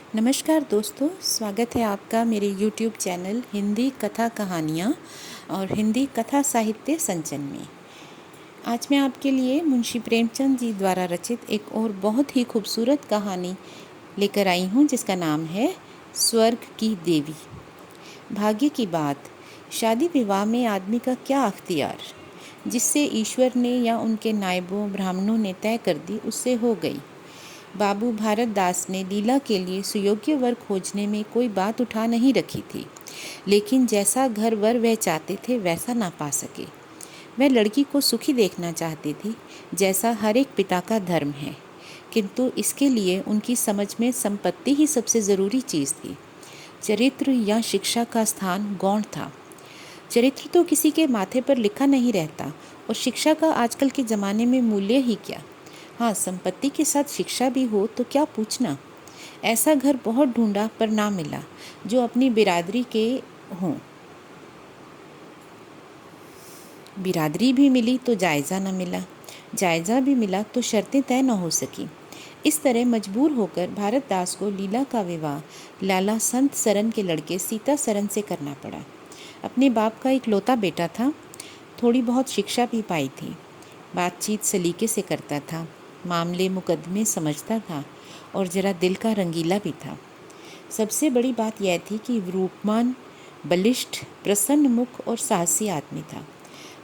नमस्कार दोस्तों, स्वागत है आपका मेरे YouTube चैनल हिंदी कथा कहानियाँ और हिंदी कथा साहित्य संचन में। आज मैं आपके लिए मुंशी प्रेमचंद जी द्वारा रचित एक और बहुत ही खूबसूरत कहानी लेकर आई हूँ, जिसका नाम है स्वर्ग की देवी। भाग्य की बात, शादी विवाह में आदमी का क्या अख्तियार, जिससे ईश्वर ने या उनके नायबों ब्राह्मणों ने तय कर दी उससे हो गई। बाबू भारत दास ने लीला के लिए सुयोग्य वर खोजने में कोई बात उठा नहीं रखी थी, लेकिन जैसा घर वर वह चाहते थे वैसा ना पा सके। वह लड़की को सुखी देखना चाहती थी, जैसा हर एक पिता का धर्म है, किंतु इसके लिए उनकी समझ में संपत्ति ही सबसे ज़रूरी चीज़ थी। चरित्र या शिक्षा का स्थान गौण था। चरित्र तो किसी के माथे पर लिखा नहीं रहता, और शिक्षा का आजकल के ज़माने में मूल्य ही क्या। हाँ, संपत्ति के साथ शिक्षा भी हो तो क्या पूछना। ऐसा घर बहुत ढूंढा पर ना मिला जो अपनी बिरादरी के हों। बिरादरी भी मिली तो जायज़ा न मिला, जायज़ा भी मिला तो शर्तें तय न हो सकी। इस तरह मजबूर होकर भारत दास को लीला का विवाह लाला संत सरन के लड़के सीता सरन से करना पड़ा। अपने बाप का इकलौता बेटा था, थोड़ी बहुत शिक्षा भी पाई थी, बातचीत सलीके से करता था, मामले मुकदमे समझता था और ज़रा दिल का रंगीला भी था। सबसे बड़ी बात यह थी कि रूपवान, बलिष्ठ, प्रसन्न मुख और साहसी आदमी था।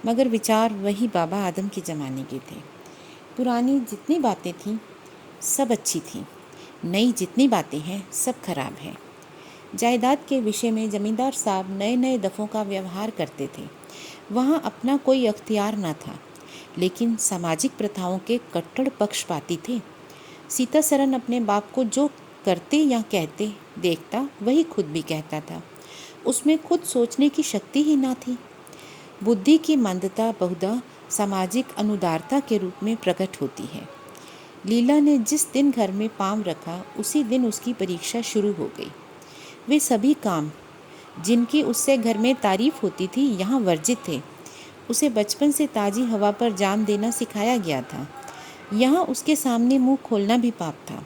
मगर विचार वही बाबा आदम के ज़माने के थे। पुरानी जितनी बातें थीं सब अच्छी थीं, नई जितनी बातें हैं सब खराब हैं। जायदाद के विषय में जमींदार साहब नए नए दफ़ों का व्यवहार करते थे। वहाँ अपना कोई अख्तियार न था, लेकिन सामाजिक प्रथाओं के कट्टर पक्षपाती थे। सीता सरन अपने बाप को जो करते या कहते देखता वही खुद भी कहता था। उसमें खुद सोचने की शक्ति ही ना थी। बुद्धि की मंदता बहुधा सामाजिक अनुदारता के रूप में प्रकट होती है। लीला ने जिस दिन घर में पांव रखा उसी दिन उसकी परीक्षा शुरू हो गई। वे सभी काम जिनकी उससे घर में तारीफ होती थी यहाँ वर्जित थे। उसे बचपन से ताज़ी हवा पर जान देना सिखाया गया था। यहाँ उसके सामने मुंह खोलना भी पाप था।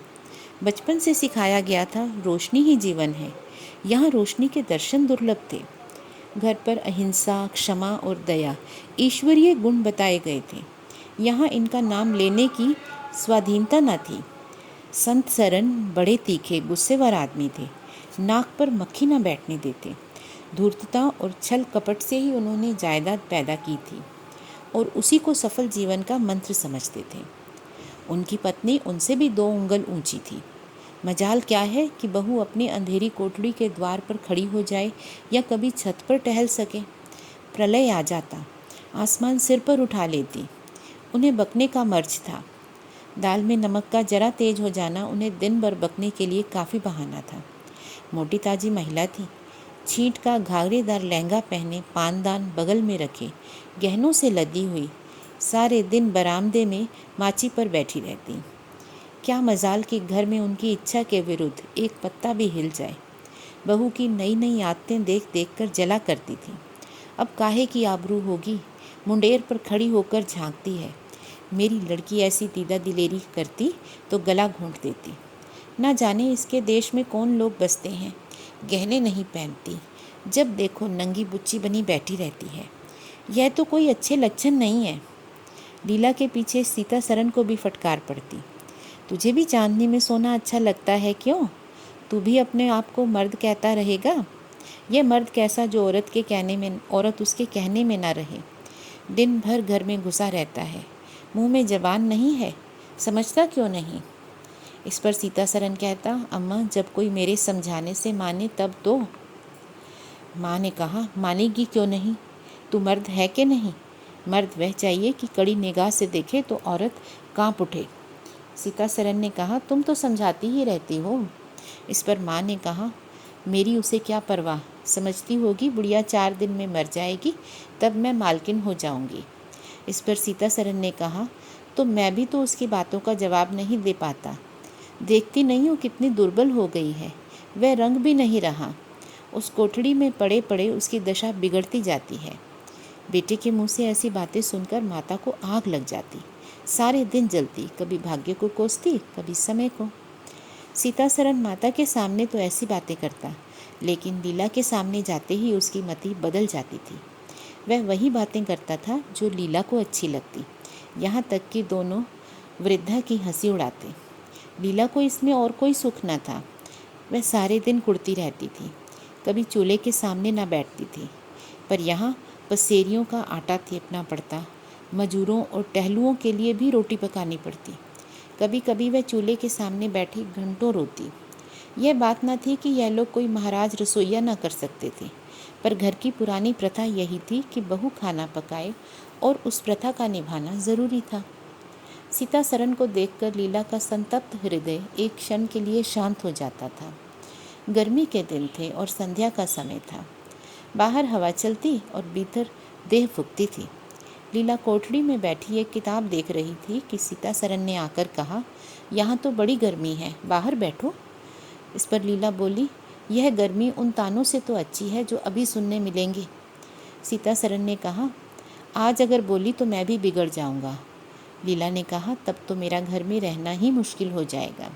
बचपन से सिखाया गया था रोशनी ही जीवन है। यहाँ रोशनी के दर्शन दुर्लभ थे। घर पर अहिंसा, क्षमा और दया ईश्वरीय गुण बताए गए थे। यहाँ इनका नाम लेने की स्वाधीनता न थी। संत सरन बड़े तीखे गुस्सेवार आदमी थे। नाक पर मक्खी न बैठने देते। धूर्तता और छल कपट से ही उन्होंने जायदाद पैदा की थी और उसी को सफल जीवन का मंत्र समझते थे। उनकी पत्नी उनसे भी 2 उंगल ऊंची थी। मजाल क्या है कि बहू अपनी अंधेरी कोठरी के द्वार पर खड़ी हो जाए या कभी छत पर टहल सके। प्रलय आ जाता, आसमान सिर पर उठा लेती। उन्हें बकने का मर्ज था। दाल में नमक का जरा तेज हो जाना उन्हें दिन भर बकने के लिए काफ़ी बहाना था। मोटी ताजी महिला थी। छींट का घाघरेदार लहंगा पहने, पानदान बगल में रखे, गहनों से लदी हुई, सारे दिन बरामदे में माची पर बैठी रहती। क्या मजाल कि घर में उनकी इच्छा के विरुद्ध एक पत्ता भी हिल जाए। बहू की नई नई आदतें देख देख कर जला करती थी। अब काहे की आबरू होगी, मुंडेर पर खड़ी होकर झांकती है। मेरी लड़की ऐसी दीदा दिलेरी करती तो गला घोंट देती। ना जाने इसके देश में कौन लोग बसते हैं। गहने नहीं पहनती, जब देखो नंगी बुच्ची बनी बैठी रहती है। यह तो कोई अच्छे लक्षण नहीं है। लीला के पीछे सीता सरन को भी फटकार पड़ती। तुझे भी चांदनी में सोना अच्छा लगता है क्यों? तू भी अपने आप को मर्द कहता रहेगा। यह मर्द कैसा जो औरत उसके कहने में ना रहे। दिन भर घर में घुसा रहता है, मुंह में जबान नहीं है, समझता क्यों नहीं? इस पर सीता सरन कहता, अम्मा जब कोई मेरे समझाने से माने तब तो। माँ ने कहा, मानेगी क्यों नहीं? तू मर्द है कि नहीं? मर्द वह चाहिए कि कड़ी निगाह से देखे तो औरत कांप उठे। सीता सरन ने कहा, तुम तो समझाती ही रहती हो। इस पर माँ ने कहा, मेरी उसे क्या परवाह, समझती होगी बुढ़िया 4 दिन में मर जाएगी, तब मैं मालकिन हो जाऊंगी। इस पर सीता सरन ने कहा, तो मैं भी तो उसकी बातों का जवाब नहीं दे पाता। देखती नहीं हूँ कितनी दुर्बल हो गई है, वह रंग भी नहीं रहा। उस कोठड़ी में पड़े पड़े उसकी दशा बिगड़ती जाती है। बेटे के मुंह से ऐसी बातें सुनकर माता को आग लग जाती। सारे दिन जलती, कभी भाग्य को कोसती, कभी समय को। सीतासरन माता के सामने तो ऐसी बातें करता, लेकिन लीला के सामने जाते ही उसकी मति बदल जाती थी। वह वही बातें करता था जो लीला को अच्छी लगती, यहाँ तक कि दोनों वृद्धा की हंसी उड़ाते। लीला को इसमें और कोई सुख न था। वह सारे दिन कुड़ती रहती थी, कभी चूल्हे के सामने न बैठती थी। पर यहाँ पसेरियों का आटा थेपना पड़ता, मजूरों और टहलुओं के लिए भी रोटी पकानी पड़ती। कभी कभी वह चूल्हे के सामने बैठी घंटों रोती। यह बात न थी कि यह लोग कोई महाराज रसोइया न कर सकते थे, पर घर की पुरानी प्रथा यही थी कि बहू खाना पकाए और उस प्रथा का निभाना ज़रूरी था। सीतासरन को देखकर लीला का संतप्त हृदय एक क्षण के लिए शांत हो जाता था। गर्मी के दिन थे और संध्या का समय था। बाहर हवा चलती और भीतर देह फूकती थी। लीला कोठड़ी में बैठी एक किताब देख रही थी कि सीतासरन ने आकर कहा, यहाँ तो बड़ी गर्मी है, बाहर बैठो। इस पर लीला बोली, यह गर्मी उन तानों से तो अच्छी है जो अभी सुनने मिलेंगे। सीतासरन ने कहा, आज अगर बोली तो मैं भी बिगड़ जाऊंगा। लीला ने कहा, तब तो मेरा घर में रहना ही मुश्किल हो जाएगा।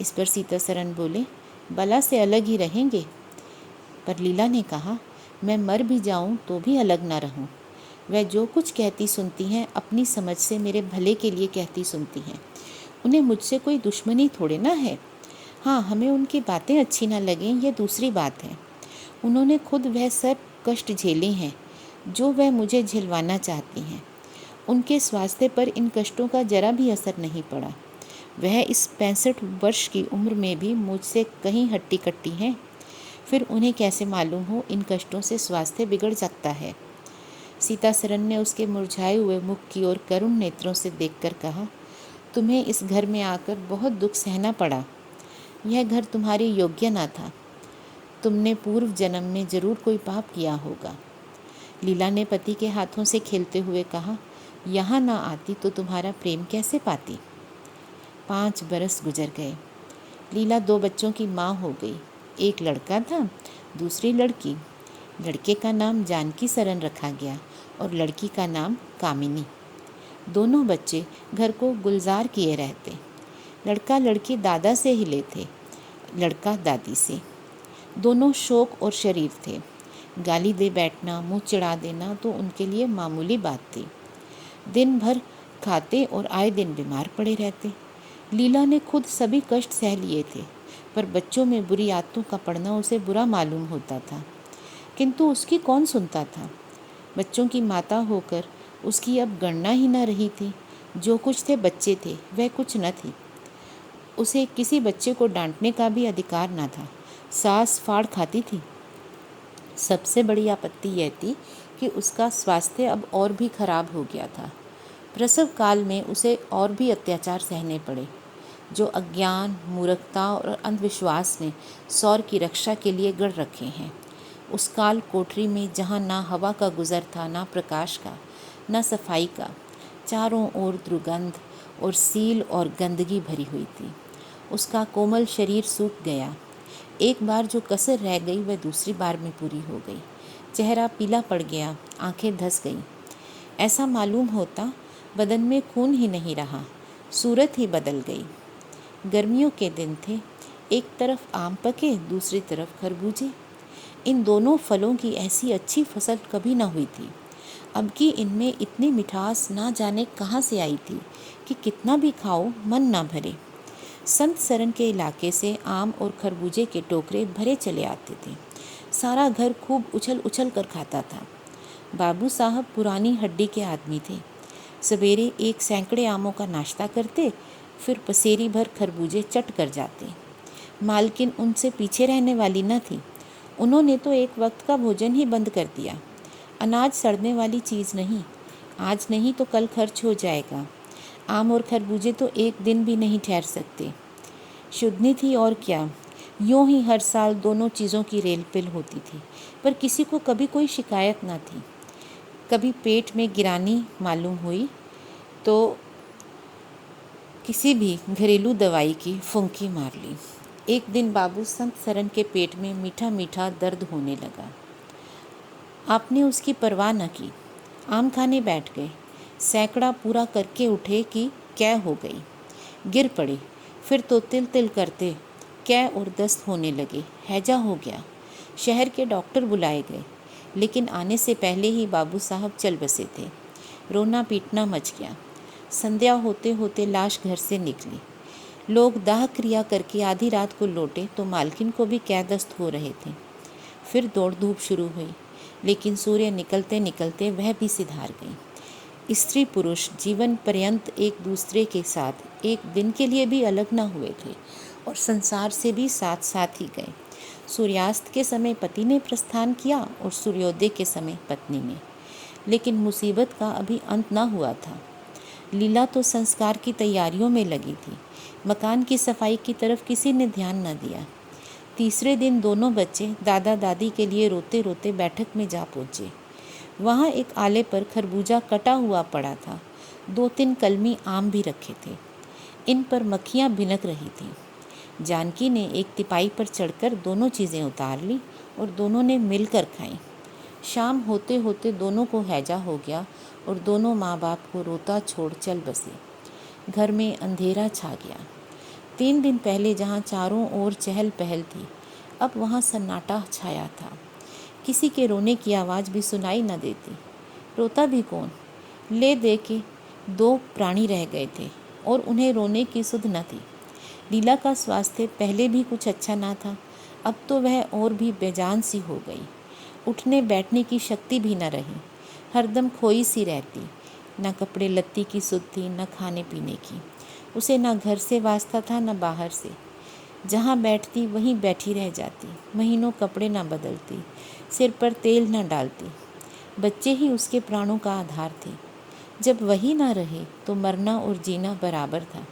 इस पर सीतासरन बोले, बला से अलग ही रहेंगे। पर लीला ने कहा, मैं मर भी जाऊं तो भी अलग ना रहूं। वह जो कुछ कहती सुनती हैं अपनी समझ से मेरे भले के लिए कहती सुनती हैं। उन्हें मुझसे कोई दुश्मनी थोड़े ना है। हाँ, हमें उनकी बातें अच्छी ना लगें, यह दूसरी बात है। उन्होंने खुद वह सब कष्ट झेले हैं जो वह मुझे झिलवाना चाहती हैं। उनके स्वास्थ्य पर इन कष्टों का जरा भी असर नहीं पड़ा। वह इस 65 वर्ष की उम्र में भी मुझसे कहीं हट्टी कट्टी हैं। फिर उन्हें कैसे मालूम हो इन कष्टों से स्वास्थ्य बिगड़ सकता है। सीतासरन ने उसके मुरझाए हुए मुख की ओर करुण नेत्रों से देखकर कहा, तुम्हें इस घर में आकर बहुत दुख सहना पड़ा। यह घर तुम्हारे योग्य ना था। तुमने पूर्व जन्म में जरूर कोई पाप किया होगा। लीला ने पति के हाथों से खेलते हुए कहा, यहाँ ना आती तो तुम्हारा प्रेम कैसे पाती। 5 बरस गुजर गए। लीला 2 बच्चों की माँ हो गई। एक लड़का था, दूसरी लड़की। लड़के का नाम जानकी सरन रखा गया और लड़की का नाम कामिनी। दोनों बच्चे घर को गुलजार किए रहते। लड़का लड़की दादा से हिले थे, लड़का दादी से। दोनों शौक और शरीर थे। गाली दे बैठना, मुंह चिढ़ा देना तो उनके लिए मामूली बात थी। दिन भर खाते और आए दिन बीमार पड़े रहते। लीला ने खुद सभी कष्ट सह लिए थे, पर बच्चों में बुरी आदतों का पड़ना उसे बुरा मालूम होता था, किंतु उसकी कौन सुनता था। बच्चों की माता होकर उसकी अब गणना ही न रही थी। जो कुछ थे बच्चे थे, वह कुछ न थी। उसे किसी बच्चे को डांटने का भी अधिकार न था। सास फाड़ खाती थी। सबसे बड़ी आपत्ति यह थी कि उसका स्वास्थ्य अब और भी खराब हो गया था। प्रसव काल में उसे और भी अत्याचार सहने पड़े, जो अज्ञान, मूर्खता और अंधविश्वास ने सौर की रक्षा के लिए गढ़ रखे हैं। उस काल कोठरी में जहाँ ना हवा का गुजर था, ना प्रकाश का, ना सफाई का, चारों ओर दुर्गंध और सील और गंदगी भरी हुई थी। उसका कोमल शरीर सूख गया। एक बार जो कसर रह गई वह दूसरी बार में पूरी हो गई। चेहरा पीला पड़ गया, आंखें धंस गईं। ऐसा मालूम होता बदन में खून ही नहीं रहा, सूरत ही बदल गई। गर्मियों के दिन थे। एक तरफ आम पके, दूसरी तरफ खरबूजे। इन दोनों फलों की ऐसी अच्छी फसल कभी न हुई थी। अब की इनमें इतनी मिठास ना जाने कहाँ से आई थी कि कितना भी खाओ मन ना भरे। संत सरन के इलाके से आम और खरबूजे के टोकरे भरे चले आते थे। सारा घर खूब उछल उछल कर खाता था। बाबू साहब पुरानी हड्डी के आदमी थे। सवेरे 1 सैकड़े आमों का नाश्ता करते, फिर पसेरी भर खरबूजे चट कर जाते। मालकिन उनसे पीछे रहने वाली न थी। उन्होंने तो एक वक्त का भोजन ही बंद कर दिया। अनाज सड़ने वाली चीज़ नहीं, आज नहीं तो कल खर्च हो जाएगा। आम और खरबूजे तो एक दिन भी नहीं ठहर सकते। शुद्धनी थी और क्या, यूँ ही हर साल दोनों चीज़ों की रेलपिल होती थी, पर किसी को कभी कोई शिकायत ना थी। कभी पेट में गिरानी मालूम हुई तो किसी भी घरेलू दवाई की फुंकी मार ली। एक दिन बाबू संत सरन के पेट में मीठा मीठा दर्द होने लगा। आपने उसकी परवाह न की, आम खाने बैठ गए। सैकड़ा पूरा करके उठे कि क्या हो गई, गिर पड़े। फिर तो तिल तिल करते कै और दस्त होने लगे। हैजा हो गया। शहर के डॉक्टर बुलाए गए, लेकिन आने से पहले ही बाबू साहब चल बसे थे। रोना पीटना मच गया। संध्या होते होते लाश घर से निकली। लोग दाह क्रिया करके आधी रात को लौटे तो मालकिन को भी कै दस्त हो रहे थे। फिर दौड़ धूप शुरू हुई, लेकिन सूर्य निकलते निकलते वह भी सिधार गई। स्त्री पुरुष जीवन पर्यंत एक दूसरे के साथ एक दिन के लिए भी अलग न हुए थे और संसार से भी साथ साथ ही गए। सूर्यास्त के समय पति ने प्रस्थान किया और सूर्योदय के समय पत्नी ने। लेकिन मुसीबत का अभी अंत न हुआ था। लीला तो संस्कार की तैयारियों में लगी थी। मकान की सफाई की तरफ किसी ने ध्यान न दिया। तीसरे दिन दोनों बच्चे दादा दादी के लिए रोते रोते बैठक में जा पहुँचे। वहाँ एक आले पर खरबूजा कटा हुआ पड़ा था। 2-3 कलमी आम भी रखे थे। इन पर मक्खियाँ भिनक रही थीं। जानकी ने एक तिपाई पर चढ़कर दोनों चीज़ें उतार ली और दोनों ने मिलकर खाईं। शाम होते होते दोनों को हैजा हो गया और दोनों माँ बाप को रोता छोड़ चल बसे। घर में अंधेरा छा गया। 3 दिन पहले जहाँ चारों ओर चहल पहल थी, अब वहाँ सन्नाटा छाया था। किसी के रोने की आवाज़ भी सुनाई न देती। रोता भी कौन? ले दे के 2 प्राणी रह गए थे और उन्हें रोने की सुध न थी। लीला का स्वास्थ्य पहले भी कुछ अच्छा ना था, अब तो वह और भी बेजान सी हो गई। उठने बैठने की शक्ति भी न रही। हरदम खोई सी रहती। न कपड़े लत्ती की सुध थी, न खाने पीने की। उसे न घर से वास्ता था, न बाहर से। जहाँ बैठती वहीं बैठी रह जाती। महीनों कपड़े न बदलती, सिर पर तेल न डालती। बच्चे ही उसके प्राणों का आधार थे। जब वही ना रहे तो मरना और जीना बराबर था।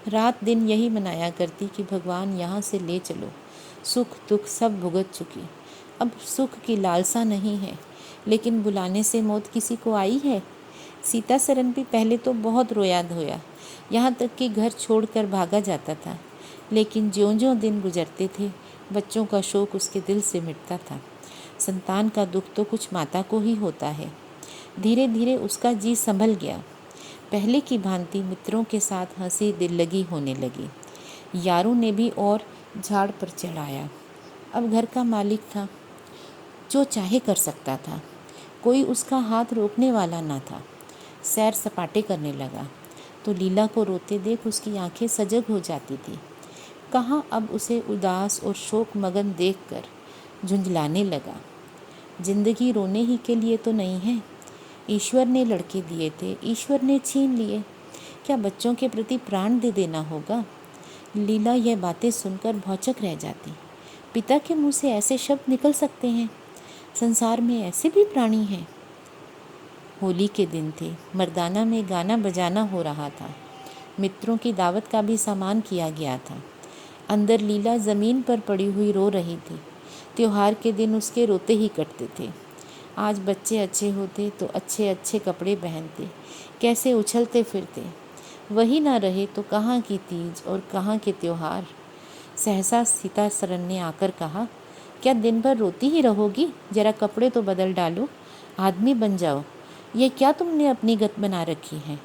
रात दिन यही मनाया करती कि भगवान यहाँ से ले चलो। सुख दुख सब भुगत चुकी, अब सुख की लालसा नहीं है। लेकिन बुलाने से मौत किसी को आई है? सीता सरन भी पहले तो बहुत रोया धोया, यहाँ तक कि घर छोड़कर भागा जाता था। लेकिन ज्यों-ज्यों दिन गुजरते थे, बच्चों का शोक उसके दिल से मिटता था। संतान का दुख तो कुछ माता को ही होता है। धीरे धीरे उसका जी संभल गया। पहले की भांति मित्रों के साथ हंसी दिल लगी होने लगी। यारों ने भी और झाड़ पर चढ़ाया। अब घर का मालिक था, जो चाहे कर सकता था। कोई उसका हाथ रोकने वाला ना था। सैर सपाटे करने लगा तो लीला को रोते देख उसकी आंखें सजग हो जाती थी। कहाँ अब उसे उदास और शोक मगन देखकर झुंझलाने लगा। जिंदगी रोने ही के लिए तो नहीं है। ईश्वर ने लड़के दिए थे, ईश्वर ने छीन लिए। क्या बच्चों के प्रति प्राण दे देना होगा? लीला यह बातें सुनकर भौचक रह जाती। पिता के मुंह से ऐसे शब्द निकल सकते हैं? संसार में ऐसे भी प्राणी हैं? होली के दिन थे। मर्दाना में गाना बजाना हो रहा था। मित्रों की दावत का भी सामान किया गया था। अंदर लीला ज़मीन पर पड़ी हुई रो रही थी। त्योहार के दिन उसके रोते ही कटते थे। आज बच्चे अच्छे होते तो अच्छे अच्छे कपड़े पहनते, कैसे उछलते फिरते। वही ना रहे तो कहाँ की तीज और कहाँ के त्योहार। सहसा सीता सरन ने आकर कहा, क्या दिन भर रोती ही रहोगी? जरा कपड़े तो बदल डालो, आदमी बन जाओ। ये क्या तुमने अपनी गत बना रखी है?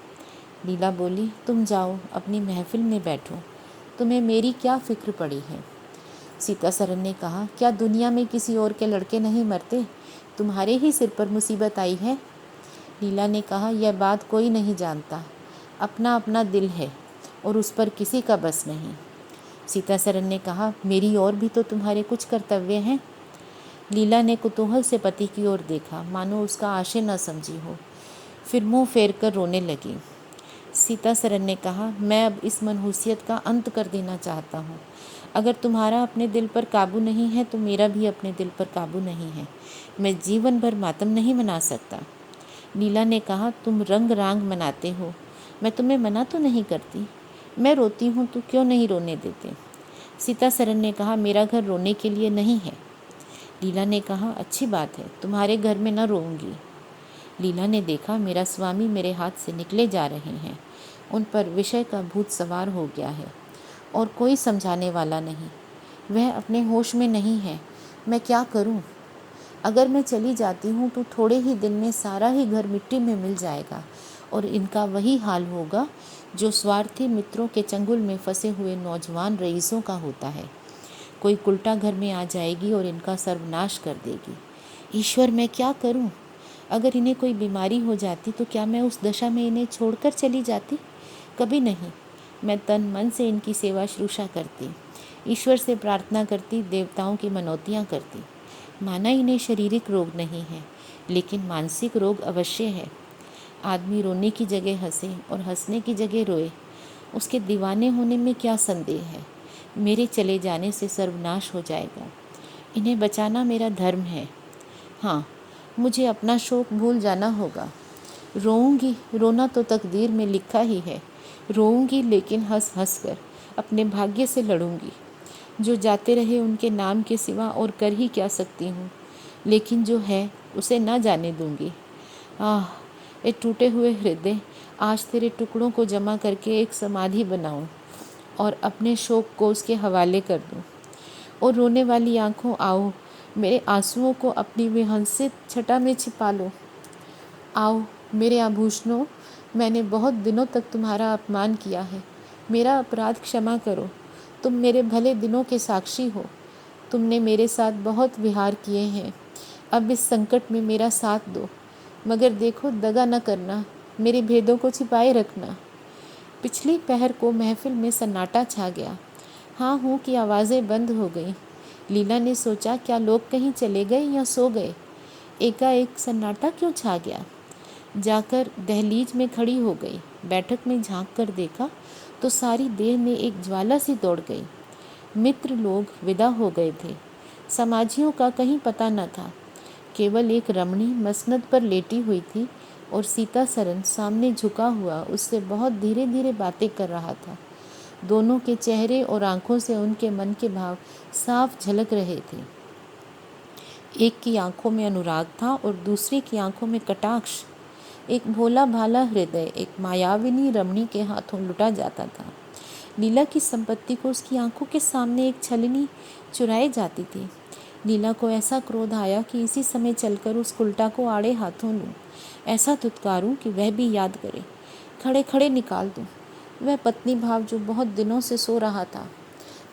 लीला बोली, तुम जाओ अपनी महफिल में बैठो, तुम्हें मेरी क्या फिक्र पड़ी है। सीता सरन ने कहा, क्या दुनिया में किसी और के लड़के नहीं मरते? तुम्हारे ही सिर पर मुसीबत आई है। लीला ने कहा, यह बात कोई नहीं जानता। अपना अपना दिल है और उस पर किसी का बस नहीं। सीता सरन ने कहा, मेरी और भी तो तुम्हारे कुछ कर्तव्य हैं। लीला ने कुतूहल से पति की ओर देखा, मानो उसका आशय न समझी हो। फिर मुंह फेर कर रोने लगी। सीता सरन ने कहा, मैं अब इस मनहूसियत का अंत कर देना चाहता हूँ। अगर तुम्हारा अपने दिल पर काबू नहीं है तो मेरा भी अपने दिल पर काबू नहीं है। मैं जीवन भर मातम नहीं मना सकता। लीला ने कहा, तुम रंग रांग मनाते हो, मैं तुम्हें मना तो नहीं करती। मैं रोती हूँ तो क्यों नहीं रोने देते? सीता सरन ने कहा, मेरा घर रोने के लिए नहीं है। लीला ने कहा, अच्छी बात है, तुम्हारे घर में न रोऊंगी। लीला ने देखा, मेरा स्वामी मेरे हाथ से निकले जा रहे हैं। उन पर विषय का भूत सवार हो गया है और कोई समझाने वाला नहीं। वह अपने होश में नहीं है। मैं क्या करूं? अगर मैं चली जाती हूं तो थोड़े ही दिन में सारा ही घर मिट्टी में मिल जाएगा और इनका वही हाल होगा जो स्वार्थी मित्रों के चंगुल में फंसे हुए नौजवान रईसों का होता है। कोई उल्टा घर में आ जाएगी और इनका सर्वनाश कर देगी। ईश्वर, मैं क्या करूं? अगर इन्हें कोई बीमारी हो जाती तो क्या मैं उस दशा में इन्हें छोड़कर चली जाती? कभी नहीं। मैं तन मन से इनकी सेवा शुश्रूषा करती, ईश्वर से प्रार्थना करती, देवताओं की मनौतियाँ करती। माना इन्हें शारीरिक रोग नहीं है, लेकिन मानसिक रोग अवश्य है। आदमी रोने की जगह हंसे और हंसने की जगह रोए, उसके दीवाने होने में क्या संदेह है। मेरे चले जाने से सर्वनाश हो जाएगा। इन्हें बचाना मेरा धर्म है। हाँ, मुझे अपना शोक भूल जाना होगा। रोऊंगी, रोना तो तकदीर में लिखा ही है। रोऊंगी, लेकिन हंस हंस कर अपने भाग्य से लड़ूंगी। जो जाते रहे उनके नाम के सिवा और कर ही क्या सकती हूँ, लेकिन जो है उसे ना जाने दूंगी। आह, ये टूटे हुए हृदय, आज तेरे टुकड़ों को जमा करके एक समाधि बनाऊं और अपने शोक को उसके हवाले कर दूं। और रोने वाली आँखों, आओ, मेरे आंसुओं को अपनी विहंसित छटा में छिपा लो। आओ मेरे आभूषणों, मैंने बहुत दिनों तक तुम्हारा अपमान किया है। मेरा अपराध क्षमा करो। तुम मेरे भले दिनों के साक्षी हो। तुमने मेरे साथ बहुत विहार किए हैं। अब इस संकट में मेरा साथ दो, मगर देखो, दगा न करना, मेरे भेदों को छिपाए रखना। पिछली पहर को महफिल में सन्नाटा छा गया। हाँ हूँ की आवाज़ें बंद हो गईं। लीला ने सोचा, क्या लोग कहीं चले गए या सो गए? एकाएक सन्नाटा क्यों छा गया? जाकर दहलीज में खड़ी हो गई। बैठक में झांक कर देखा तो सारी देह में एक ज्वाला सी दौड़ गई। मित्र लोग विदा हो गए थे। समाजियों का कहीं पता न था। केवल एक रमणी मसनद पर लेटी हुई थी और सीता सरन सामने झुका हुआ उससे बहुत धीरे धीरे बातें कर रहा था। दोनों के चेहरे और आंखों से उनके मन के भाव साफ झलक रहे थे। एक की आंखों में अनुराग था और दूसरी की आंखों में कटाक्ष। एक भोला भाला हृदय एक मायाविनी रमणी के हाथों लुटा जाता था। लीला की संपत्ति को उसकी आंखों के सामने एक छलनी चुराई जाती थी। लीला को ऐसा क्रोध आया कि इसी समय चलकर उस उल्टा को आड़े हाथों लूं, ऐसा धुतकारूं कि वह भी याद करे, खड़े खड़े निकाल दूं। वह पत्नी भाव जो बहुत दिनों से सो रहा था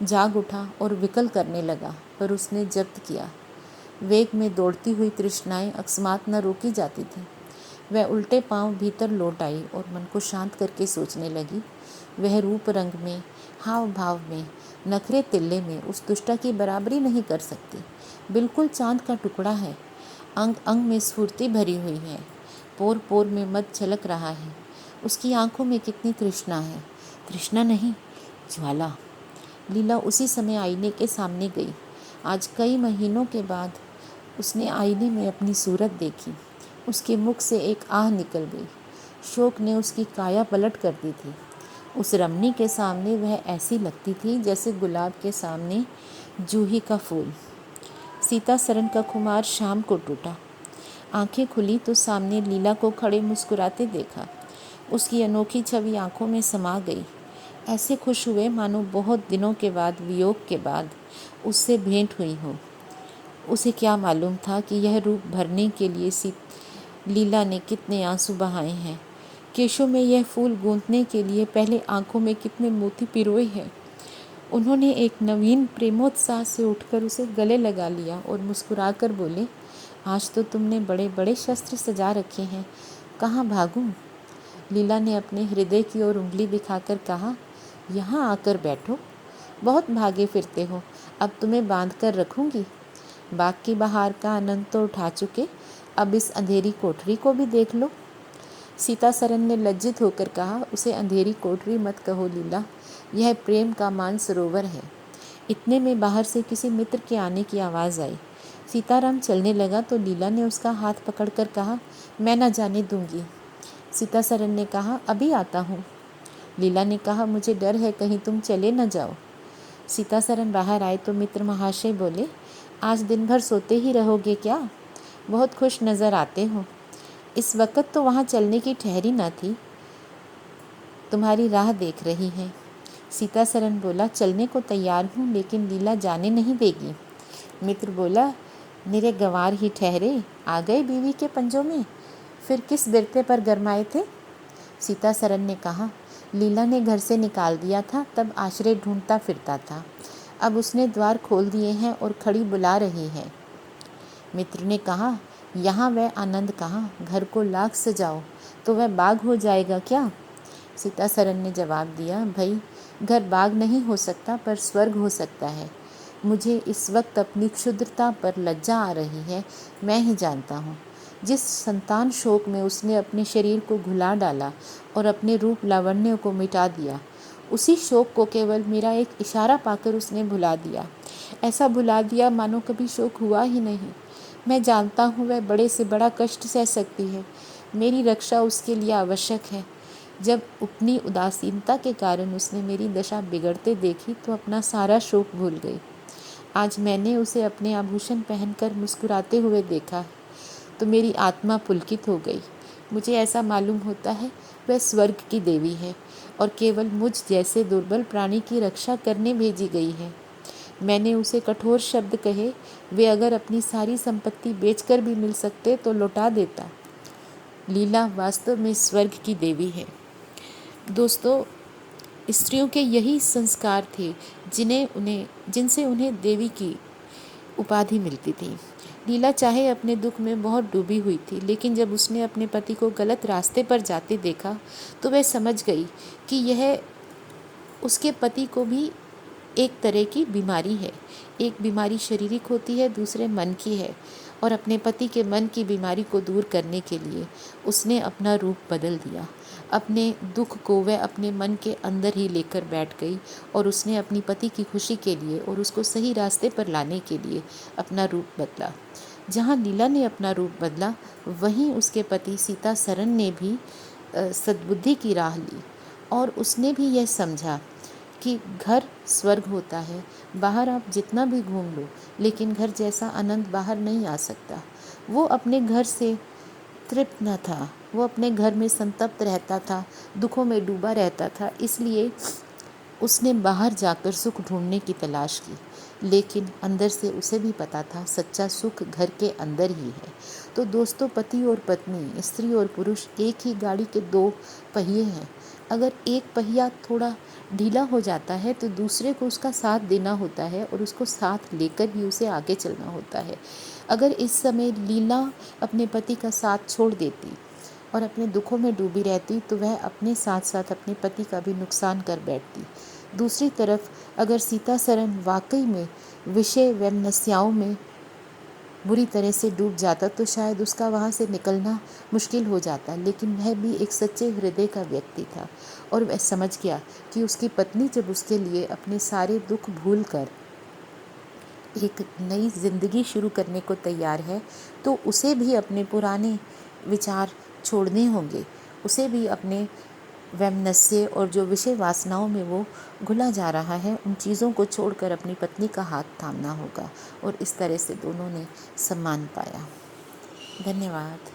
जाग उठा और विकल करने लगा, पर उसने जब्त किया। वेग में दौड़ती हुई तृष्णाएं अकस्मात न रोकी जाती थी। वह उल्टे पांव भीतर लौट आई और मन को शांत करके सोचने लगी। वह रूप रंग में, हाव भाव में, नखरे तिल्ले में उस दुष्टा की बराबरी नहीं कर सकती। बिल्कुल चांद का टुकड़ा है। अंग अंग में स्फूर्ति भरी हुई है। पोर पोर में मद छलक रहा है। उसकी आंखों में कितनी तृष्णा है। तृष्णा नहीं, ज्वाला। लीला उसी समय आईने के सामने गई। आज कई महीनों के बाद उसने आईने में अपनी सूरत देखी। उसके मुख से एक आह निकल गई। शोक ने उसकी काया पलट कर दी थी। उस रमणी के सामने वह ऐसी लगती थी जैसे गुलाब के सामने जूही का फूल। सीता सरन का खुमार शाम को टूटा। आंखें खुली तो सामने लीला को खड़े मुस्कुराते देखा। उसकी अनोखी छवि आंखों में समा गई। ऐसे खुश हुए मानो बहुत दिनों के बाद, वियोग के बाद उससे भेंट हुई हो। उसे क्या मालूम था कि यह रूप भरने के लिए लीला ने कितने आंसू बहाए हैं। केशों में यह फूल गूंथने के लिए पहले आंखों में कितने मोती पिरोए हैं। उन्होंने एक नवीन प्रेमोत्साह से उठकर उसे गले लगा लिया और मुस्कुराकर बोले, आज तो तुमने बड़े बड़े शस्त्र सजा रखे हैं, कहाँ भागूं? लीला ने अपने हृदय की ओर उंगली दिखाकर कहा, यहाँ आकर बैठो। बहुत भागे फिरते हो, अब तुम्हें बांध कर रखूंगी। बाग की बहार का आनंद तो उठा चुके, अब इस अंधेरी कोठरी को भी देख लो। सीता सरन ने लज्जित होकर कहा, उसे अंधेरी कोठरी मत कहो लीला, यह प्रेम का मानसरोवर है। इतने में बाहर से किसी मित्र के आने की आवाज़ आई। सीताराम चलने लगा तो लीला ने उसका हाथ पकड़कर कहा, मैं न जाने दूंगी। सीता सरन ने कहा, अभी आता हूँ। लीला ने कहा, मुझे डर है कहीं तुम चले न जाओ। सीता सरन बाहर आए तो मित्र महाशय बोले, आज दिन भर सोते ही रहोगे क्या? बहुत खुश नज़र आते हो। इस वक्त तो वहाँ चलने की ठहरी न थी, तुम्हारी राह देख रही है। सीता सरन बोला, चलने को तैयार हूँ, लेकिन लीला जाने नहीं देगी। मित्र बोला, मेरे गंवार ही ठहरे, आ गए बीवी के पंजों में, फिर किस बिरते पर गरमाए थे? सीता सरन ने कहा, लीला ने घर से निकाल दिया था तब आश्रय ढूंढता फिरता था। अब उसने द्वार खोल दिए हैं और खड़ी बुला रही है। मित्र ने कहा, यहाँ वह आनंद कहाँ, घर को लाख सजाओ तो वह बाग हो जाएगा क्या? सीता सरन ने जवाब दिया, भाई घर बाग नहीं हो सकता पर स्वर्ग हो सकता है। मुझे इस वक्त अपनी क्षुद्रता पर लज्जा आ रही है, मैं ही जानता हूँ। जिस संतान शोक में उसने अपने शरीर को घुला डाला और अपने रूप लावण्य को मिटा दिया, उसी शोक को केवल मेरा एक इशारा पाकर उसने भुला दिया। ऐसा भुला दिया मानो कभी शोक हुआ ही नहीं। मैं जानता हूँ वह बड़े से बड़ा कष्ट सह सकती है। मेरी रक्षा उसके लिए आवश्यक है। जब अपनी उदासीनता के कारण उसने मेरी दशा बिगड़ते देखी तो अपना सारा शोक भूल गई। आज मैंने उसे अपने आभूषण पहनकर मुस्कुराते हुए देखा तो मेरी आत्मा पुलकित हो गई। मुझे ऐसा मालूम होता है वह स्वर्ग की देवी है और केवल मुझ जैसे दुर्बल प्राणी की रक्षा करने भेजी गई है। मैंने उसे कठोर शब्द कहे, वे अगर अपनी सारी संपत्ति बेचकर भी मिल सकते तो लौटा देता। लीला वास्तव में स्वर्ग की देवी है। दोस्तों, स्त्रियों के यही संस्कार थे जिनसे उन्हें देवी की उपाधि मिलती थी। लीला चाहे अपने दुख में बहुत डूबी हुई थी, लेकिन जब उसने अपने पति को गलत रास्ते पर जाते देखा तो वह समझ गई कि यह उसके पति को भी एक तरह की बीमारी है। एक बीमारी शारीरिक होती है, दूसरे मन की है। और अपने पति के मन की बीमारी को दूर करने के लिए उसने अपना रूप बदल दिया। अपने दुख को वह अपने मन के अंदर ही लेकर बैठ गई और उसने अपनी पति की खुशी के लिए और उसको सही रास्ते पर लाने के लिए अपना रूप बदला। जहाँ लीला ने अपना रूप बदला, वहीं उसके पति सीता सरन ने भी सद्बुद्धि की राह ली और उसने भी यह समझा कि घर स्वर्ग होता है। बाहर आप जितना भी घूम लो, लेकिन घर जैसा आनंद बाहर नहीं आ सकता। वो अपने घर से तृप्त न था, वो अपने घर में संतप्त रहता था, दुखों में डूबा रहता था। इसलिए उसने बाहर जाकर सुख ढूंढने की तलाश की, लेकिन अंदर से उसे भी पता था सच्चा सुख घर के अंदर ही है। तो दोस्तों, पति और पत्नी, स्त्री और पुरुष एक ही गाड़ी के दो पहिए हैं। अगर एक पहिया थोड़ा ढीला हो जाता है तो दूसरे को उसका साथ देना होता है और उसको साथ लेकर ही उसे आगे चलना होता है। अगर इस समय लीला अपने पति का साथ छोड़ देती और अपने दुखों में डूबी रहती तो वह अपने साथ साथ अपने पति का भी नुकसान कर बैठती। दूसरी तरफ अगर सीता सरन वाकई में विषय वैमनस्याओं में बुरी तरह से डूब जाता तो शायद उसका वहाँ से निकलना मुश्किल हो जाता। लेकिन वह भी एक सच्चे हृदय का व्यक्ति था और वह समझ गया कि उसकी पत्नी जब उसके लिए अपने सारे दुख भूलकर एक नई जिंदगी शुरू करने को तैयार है तो उसे भी अपने पुराने विचार छोड़ने होंगे। उसे भी अपने वैमनस्य और जो विषय वासनाओं में वो घुला जा रहा है, उन चीज़ों को छोड़कर अपनी पत्नी का हाथ थामना होगा और इस तरह से दोनों ने सम्मान पाया। धन्यवाद।